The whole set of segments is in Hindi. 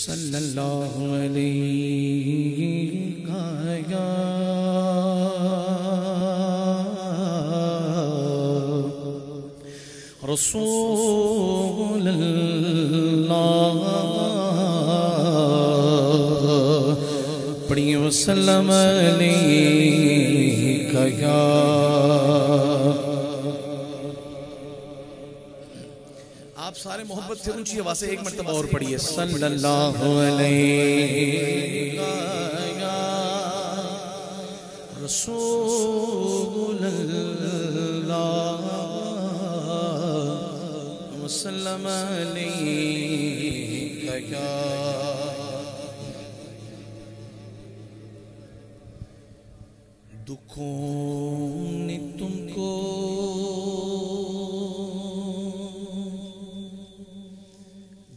सल्लल्लाहु अलैहि या रसूल अल्लाह पढ़िए वसल्लम अलैका या आप सारे मोहब्बत से ऊंची आवाज से एक मर्तबा और पढ़िए सल्लल्लाहु अलैहि या रसूल अल्लाह वसल्लम अलैका या दुखों ने तुमको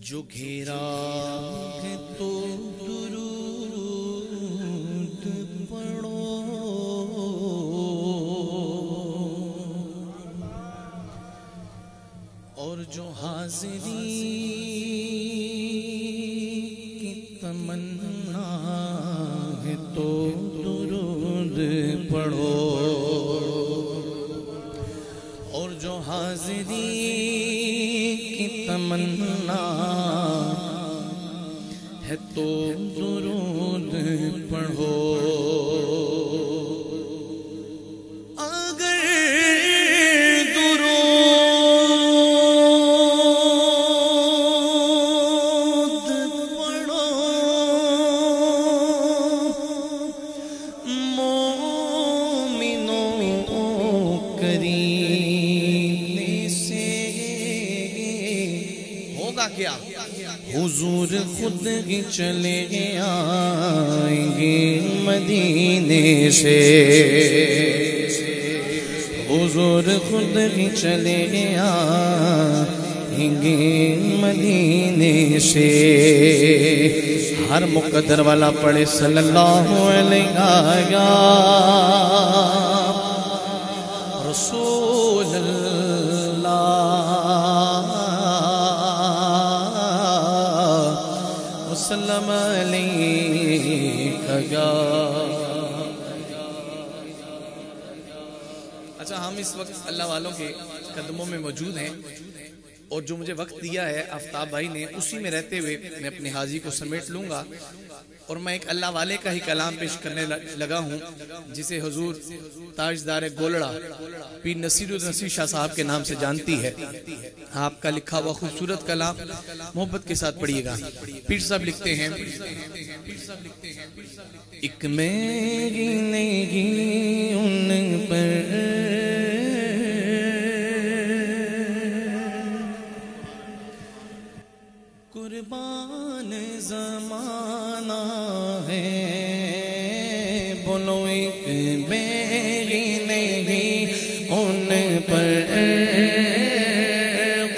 जो घेरा है तो दुरूद पढ़ो और जो हाज़िरी की तमन्ना है तो दुरूद पढ़ो और जो हाज़िरी की तमन्ना है तो दुरूद पढ़ो। अगर दुरूद पढ़ो मोमिनों करीने से होगा क्या? हुजूर खुद ही चले आएंगे मदीने से, हुजूर खुद ही चले आएंगे मदीने से। हर मुकद्दर वाला पढ़े सल्लल्लाहु अलैहि या रसूल वसल्लम अलैका या। अच्छा, हम इस वक्त अल्लाह वालों के कदमों में मौजूद हैं और जो मुझे वक्त दिया है आफ्ताब भाई ने, उसी में रहते हुए मैं अपनी हाजी को समेट लूंगा और मैं एक अल्लाह वाले का ही कलाम पेश करने लगा हूँ, जिसे हुजूर ताजदार गोलड़ा पीर नसीरुद्दीन नसीर शाह साहब के नाम से जानती है। आपका लिखा हुआ खूबसूरत कलाम मोहब्बत के साथ पढ़िएगा। पीर साहब लिखते हैं, एक मेरी नहीं उन पर कुर्बान ज़माना है, बोलो एक मेरी नहीं उन पर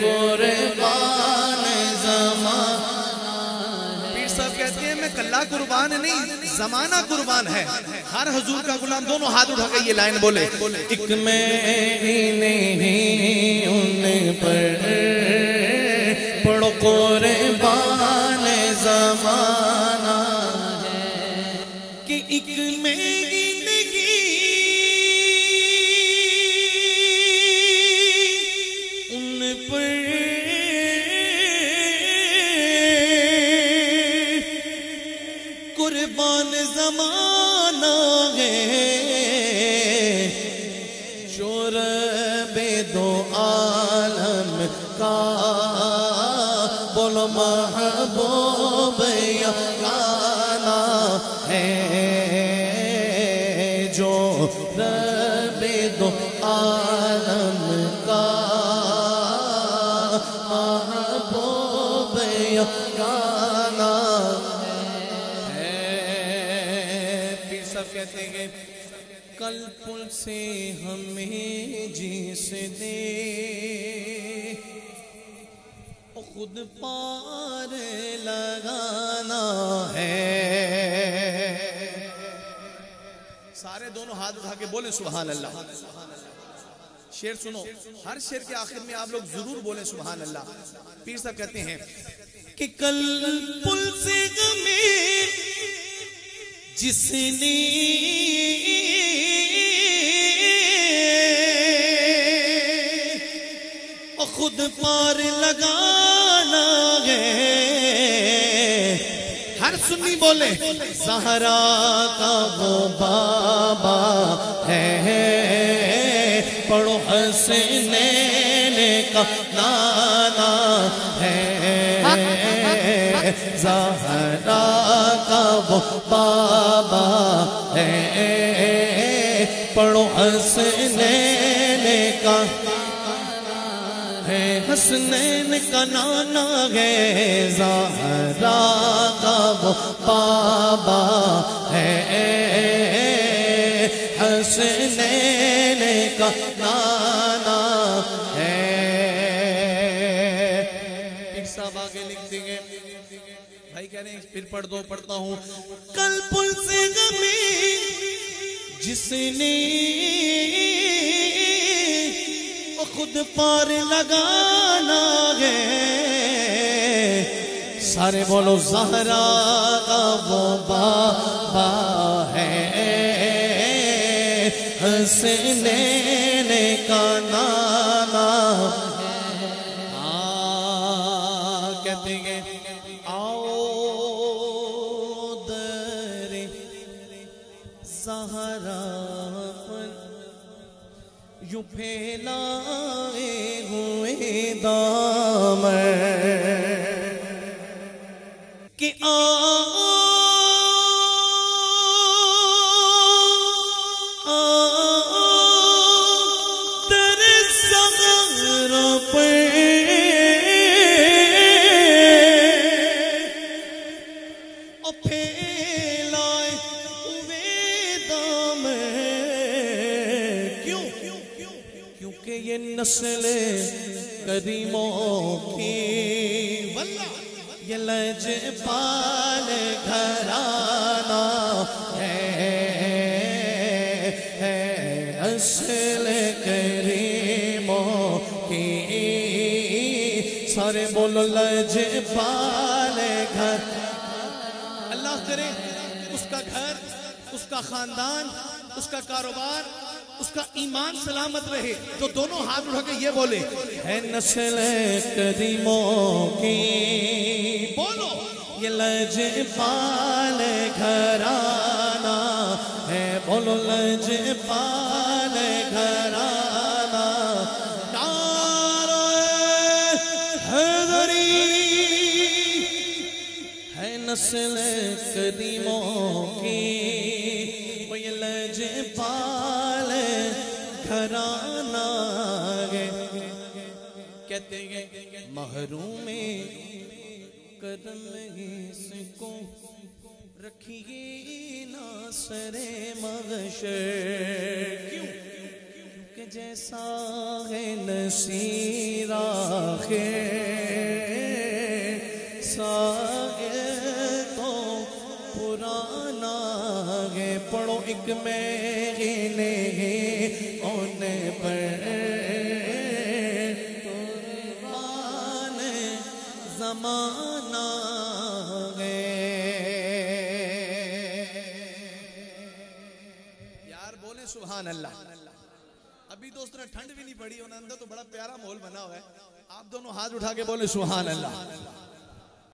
कुर्बान ज़माना है। पीर साहब कहते हैं मैं कल्ला कुर्बान नहीं, ज़माना कुर्बान है। हर हुजूर का गुलाम दोनों हाथ उठा के ये लाइन बोले, एक मेरी नहीं उन पर पढ़ो कुर्बान ज़माना है कि एक मेरी नहीं उन पर कुर्बान ज़माना है। जो रब्बे दो आलम का बोलो महबूब या गाना है, जो रब्बे दो आलम का महबूब या गाना है। पीर साहब कहते हैं कल पुल से हमें जिस दे खुद पार लगाना है। सारे दोनों हाथ उठा के बोले सुभान अल्लाह। शेर सुनो, हर शेर के आखिर में आप लोग जरूर बोले सुभान अल्लाह। पीर साहब कहते हैं कि कल पुल से जिसने खुद पार लगाना है, हर सुन्नी बोले ज़हरा का वो बाबा है, पढ़ो हसनैन का नाना है, ज़हरा का वो बाबा है, पढ़ो हसनैन का है, हसनैन का नाना है, ज़हरा का वो बाबा है, हसनैन का नाना है। एक साहब आगे लिख देंगे, भाई कह रहे हैं फिर पढ़ दो, पढ़ता हूँ। कल पुल से गमी जिसने खुद पार लगाना है, सारे बोलो ज़हरा का वो बाबा है, हसनैन का नाना कहते हैं आओ दरे ज़हरा पर यूं फैलाए हुए दामन कि तेरे ज़हरा पे फैलाए हुए दामन, क्योंकि ये नस्ल करीमों की ये लजपाल घराना है, नस्ल करीमों की, सारे बोलो लजपाल घर। अल्लाह करे उसका घर, उसका खानदान, उसका कारोबार, उसका ईमान सलामत रहे। तो दोनों हाथ उठा के ये बोले है नस्ल करीमों की, बोलो ये लजपाल घराना है, बोलो लजपाल घराना। नारे हैदरी है नस्ल करीमों की, वो ये लजपाल घराना है। कहते हैं महरूम करम इसको रखिए ना सरे महशर, क्यों कि जैसा है नसीरा है सागे तो पुराना है। पढ़ो एक महीने होने पर कुर्बान ज़माना है। यार बोले सुभान अल्लाह। अभी दोस्त ने ठंड भी नहीं पड़ी, अंदर तो बड़ा प्यारा माहौल बना हुआ है। आप दोनों हाथ उठा के बोले सुभान अल्लाह।